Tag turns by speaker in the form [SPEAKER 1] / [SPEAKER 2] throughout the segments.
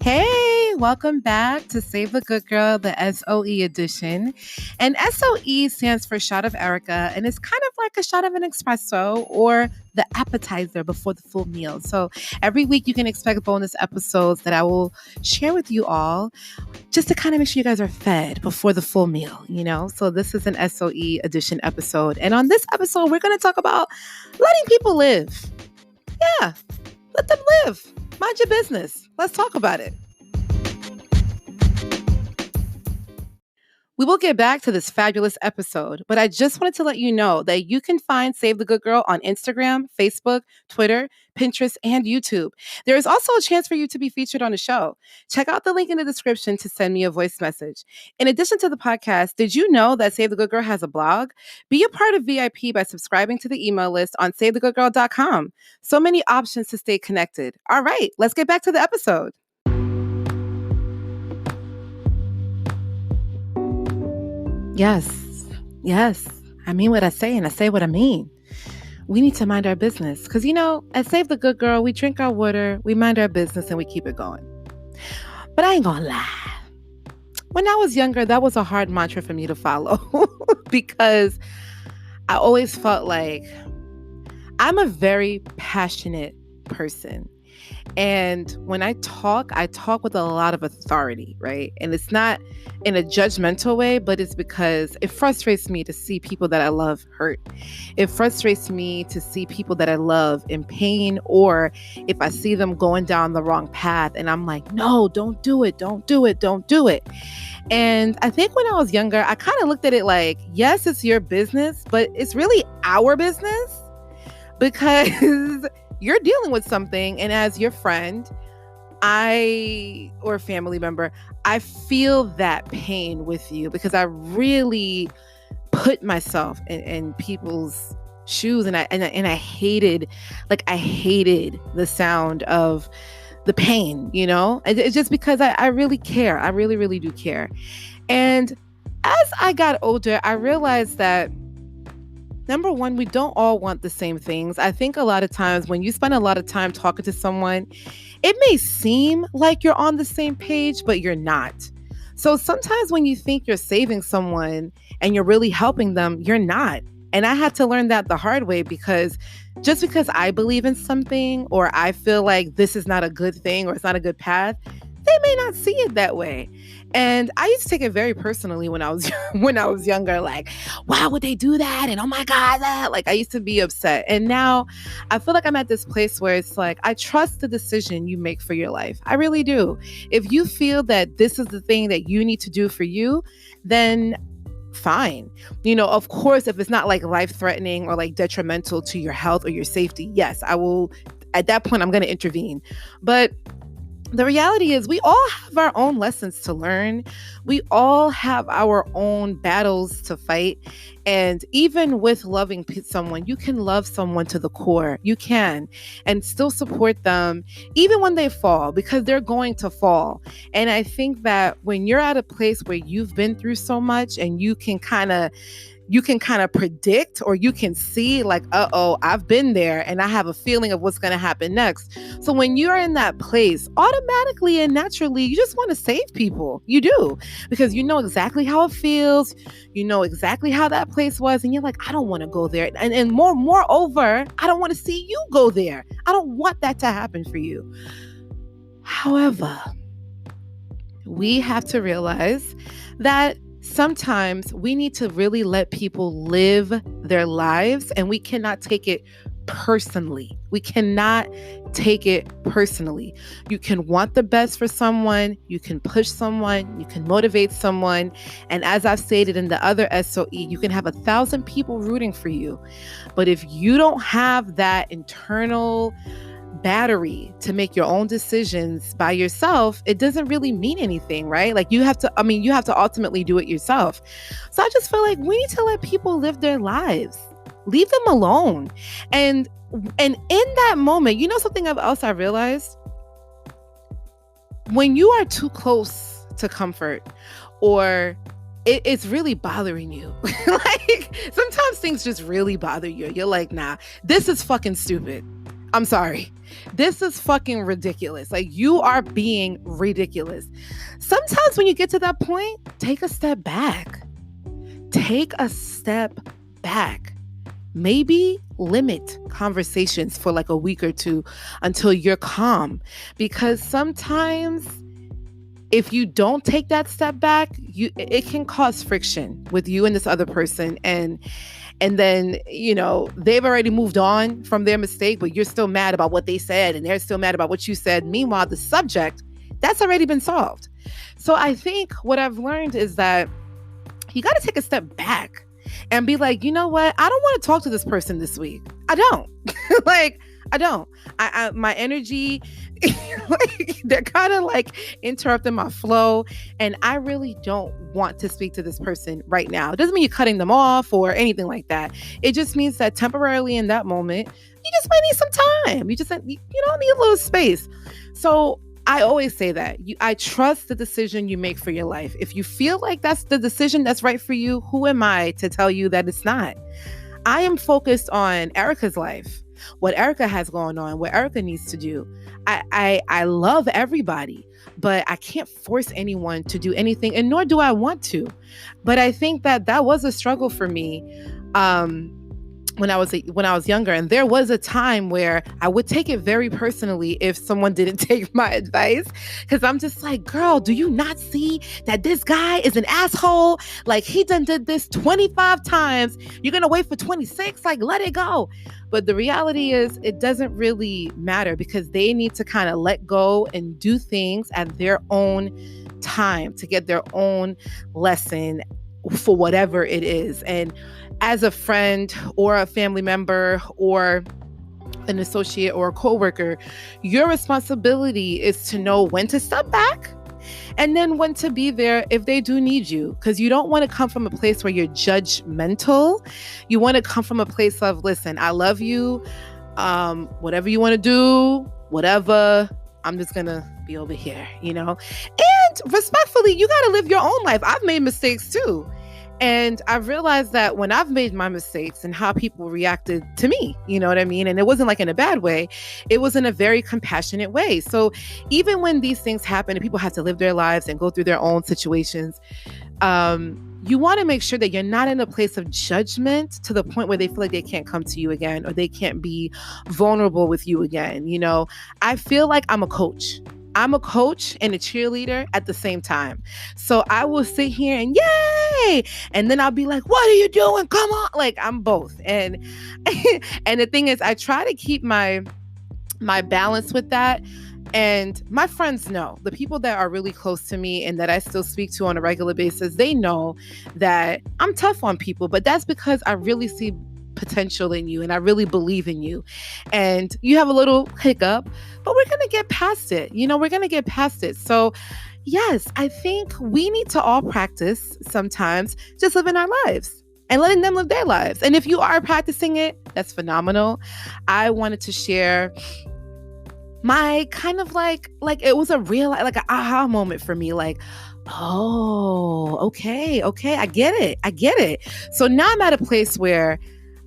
[SPEAKER 1] Hey, welcome back to Save the Good Girl, the SOE edition. And SOE stands for Shot of Erica, and it's kind of like a shot of an espresso or the appetizer before the full meal. So every week you can expect bonus episodes that I will share with you all just to kind of make sure you guys are fed before the full meal, you know? So this is an SOE edition episode. And on this episode, we're going to talk about letting people live. Yeah, let them live. Mind your business. Let's talk about it. We will get back to this fabulous episode, but I just wanted to let you know that you can find Save the Good Girl on Instagram, Facebook, Twitter, Pinterest, and YouTube. There is also a chance for you to be featured on the show. Check out the link in the description to send me a voice message. In addition to the podcast, did you know that Save the Good Girl has a blog? Be a part of VIP by subscribing to the email list on SaveTheGoodGirl.com. So many options to stay connected. All right, let's get back to the episode. Yes. I mean what I say, and I say what I mean. We need to mind our business because, at Save the Good Girl, we drink our water, we mind our business, and we keep it going. But I ain't gonna lie. When I was younger, that was a hard mantra for me to follow because I always felt like I'm a very passionate person. And when I talk with a lot of authority, right? And it's not in a judgmental way, but it's because it frustrates me to see people that I love hurt. It frustrates me to see people that I love in pain, or if I see them going down the wrong path and I'm like, no, don't do it. And I think when I was younger, I kind of looked at it like, yes, it's your business, but it's really our business because you're dealing with something, and as your friend, or family member, I feel that pain with you because I really put myself in people's shoes, and I hated the sound of the pain, It's just because I really care. I really, really do care. And as I got older, I realized that number one, we don't all want the same things. I think a lot of times when you spend a lot of time talking to someone, it may seem like you're on the same page, but you're not. So sometimes when you think you're saving someone and you're really helping them, you're not. And I had to learn that the hard way because just because I believe in something or I feel like this is not a good thing or it's not a good path, they may not see it that way. And I used to take it very personally when I was younger, like, why would they do that? And oh my God, that. Like, I used to be upset. And now I feel like I'm at this place where it's like, I trust the decision you make for your life. I really do. If you feel that this is the thing that you need to do for you, then fine. Of course, if it's not like life-threatening or like detrimental to your health or your safety, yes, I will. At that point, I'm going to intervene. But the reality is we all have our own lessons to learn. We all have our own battles to fight. And even with loving someone, you can love someone to the core. You can, and still support them even when they fall, because they're going to fall. And I think that when you're at a place where you've been through so much and you can kind of predict, or you can see like, I've been there and I have a feeling of what's going to happen next. So when you're in that place, automatically and naturally, you just want to save people. You do, because you know exactly how it feels. You know exactly how that place was. And you're like, I don't want to go there. And moreover, I don't want to see you go there. I don't want that to happen for you. However, we have to realize that sometimes we need to really let people live their lives, and we cannot take it personally. You can want the best for someone, you can push someone, you can motivate someone, and as I've stated in the other SOE, you can have 1,000 people rooting for you. But if you don't have that internal battery to make your own decisions by yourself, it doesn't really mean anything, right? Like you have to ultimately do it yourself. So I just feel like we need to let people live their lives. Leave them alone. And in that moment, something else I realized? When you are too close to comfort, or it's really bothering you. Like sometimes things just really bother you. You're like, nah, this is fucking stupid. I'm sorry. This is fucking ridiculous. Like, you are being ridiculous. Sometimes when you get to that point, take a step back. Take a step back. Maybe limit conversations for like a week or two until you're calm. Because sometimes if you don't take that step back, it can cause friction with you and this other person. And then, they've already moved on from their mistake, but you're still mad about what they said and they're still mad about what you said. Meanwhile, the subject, that's already been solved. So I think what I've learned is that you got to take a step back and be like, you know what? I don't want to talk to this person this week. I don't. I don't. My energy, they're kind of like interrupting my flow. And I really don't want to speak to this person right now. It doesn't mean you're cutting them off or anything like that. It just means that temporarily in that moment, you just might need some time. You need a little space. So I always say that I trust the decision you make for your life. If you feel like that's the decision that's right for you, who am I to tell you that it's not? I am focused on Erica's life, what Erica has going on, what Erica needs to do. I love everybody, but I can't force anyone to do anything, and nor do I want to. But I think that was a struggle for me when I was younger. And there was a time where I would take it very personally if someone didn't take my advice, because I'm just like, girl, do you not see that this guy is an asshole? Like, he done did this 25 times. You're going to wait for 26? Like, let it go. But the reality is it doesn't really matter, because they need to kind of let go and do things at their own time to get their own lesson for whatever it is. And as a friend or a family member or an associate or a coworker, your responsibility is to know when to step back and then when to be there if they do need you. Because you don't want to come from a place where you're judgmental. You want to come from a place of, listen, I love you. Whatever you want to do, whatever, I'm just going to be over here, And respectfully, you got to live your own life. I've made mistakes too. And I've realized that when I've made my mistakes and how people reacted to me, you know what I mean? And it wasn't like in a bad way. It was in a very compassionate way. So even when these things happen and people have to live their lives and go through their own situations, you want to make sure that you're not in a place of judgment to the point where they feel like they can't come to you again or they can't be vulnerable with you again. I feel like I'm a coach. I'm a coach and a cheerleader at the same time. So I will sit here and yay! And then I'll be like, what are you doing? Come on. Like, I'm both. And and the thing is, I try to keep my balance with that. And my friends know, the people that are really close to me and that I still speak to on a regular basis, they know that I'm tough on people, but that's because I really see potential in you and I really believe in you. And you have a little hiccup, but we're going to get past it. We're going to get past it. So yes, I think we need to all practice sometimes just living our lives and letting them live their lives. And if you are practicing it, that's phenomenal. I wanted to share my kind of like it was a real, like an aha moment for me. Like, oh, okay. I get it. So now I'm at a place where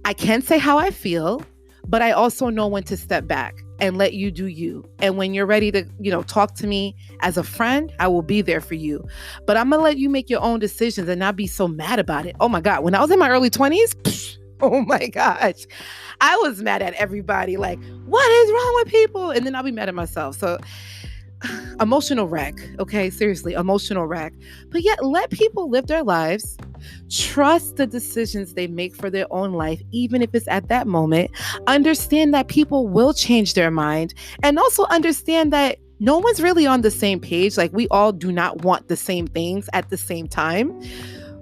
[SPEAKER 1] I can say how I feel, but I also know when to step back and let you do you. And when you're ready to, talk to me as a friend, I will be there for you. But I'm going to let you make your own decisions and not be so mad about it. Oh my God. When I was in my early 20s, oh my gosh, I was mad at everybody. Like, what is wrong with people? And then I'll be mad at myself. So emotional wreck. Okay. Seriously, emotional wreck. But yet let people live their lives. Trust the decisions they make for their own life, even if it's at that moment. Understand that people will change their mind, and also understand that no one's really on the same page. Like, we all do not want the same things at the same time.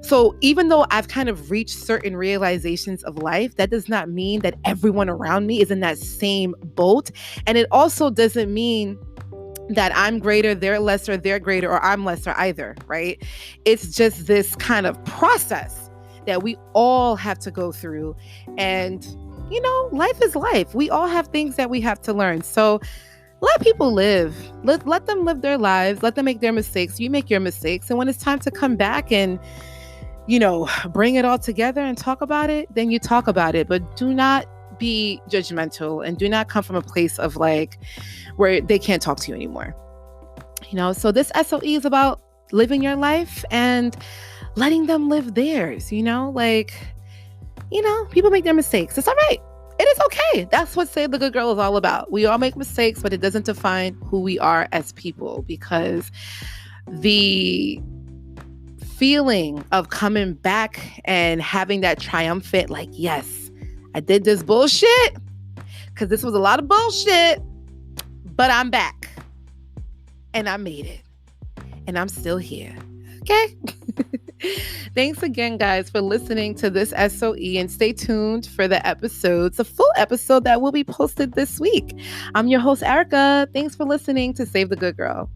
[SPEAKER 1] So even though I've kind of reached certain realizations of life, that does not mean that everyone around me is in that same boat. And it also doesn't mean that I'm greater, they're lesser, they're greater, or I'm lesser either, right? It's just this kind of process that we all have to go through. And, life is life. We all have things that we have to learn. So let people live. Let them live their lives. Let them make their mistakes. You make your mistakes. And when it's time to come back and, bring it all together and talk about it, then you talk about it. But do not be judgmental and do not come from a place of like where they can't talk to you anymore. So this SOE is about living your life and letting them live theirs, people make their mistakes. It's all right. It is okay. That's what Save the Good Girl is all about. We all make mistakes, but it doesn't define who we are as people, because the feeling of coming back and having that triumphant, like, yes, I did this bullshit, because this was a lot of bullshit, but I'm back and I made it and I'm still here. Okay. Thanks again, guys, for listening to this SOE, and stay tuned for the episodes, the full episode that will be posted this week. I'm your host, Erica. Thanks for listening to Save the Good Girl.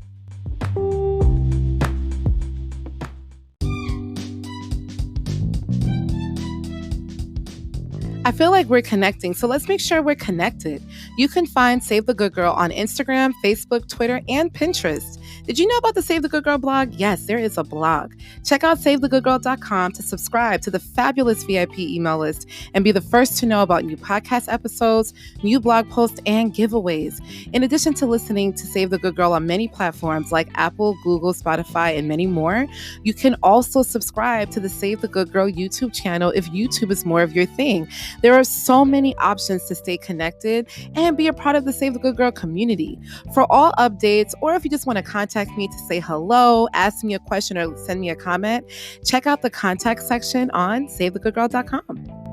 [SPEAKER 1] I feel like we're connecting, so let's make sure we're connected. You can find Save the Good Girl on Instagram, Facebook, Twitter, and Pinterest. Did you know about the Save the Good Girl blog? Yes, there is a blog. Check out SaveTheGoodGirl.com to subscribe to the fabulous VIP email list and be the first to know about new podcast episodes, new blog posts, and giveaways. In addition to listening to Save the Good Girl on many platforms like Apple, Google, Spotify, and many more, you can also subscribe to the Save the Good Girl YouTube channel if YouTube is more of your thing. There are so many options to stay connected and be a part of the Save the Good Girl community. For all updates, or if you just want to contact me to say hello, ask me a question, or send me a comment, check out the contact section on SaveTheGoodGirl.com.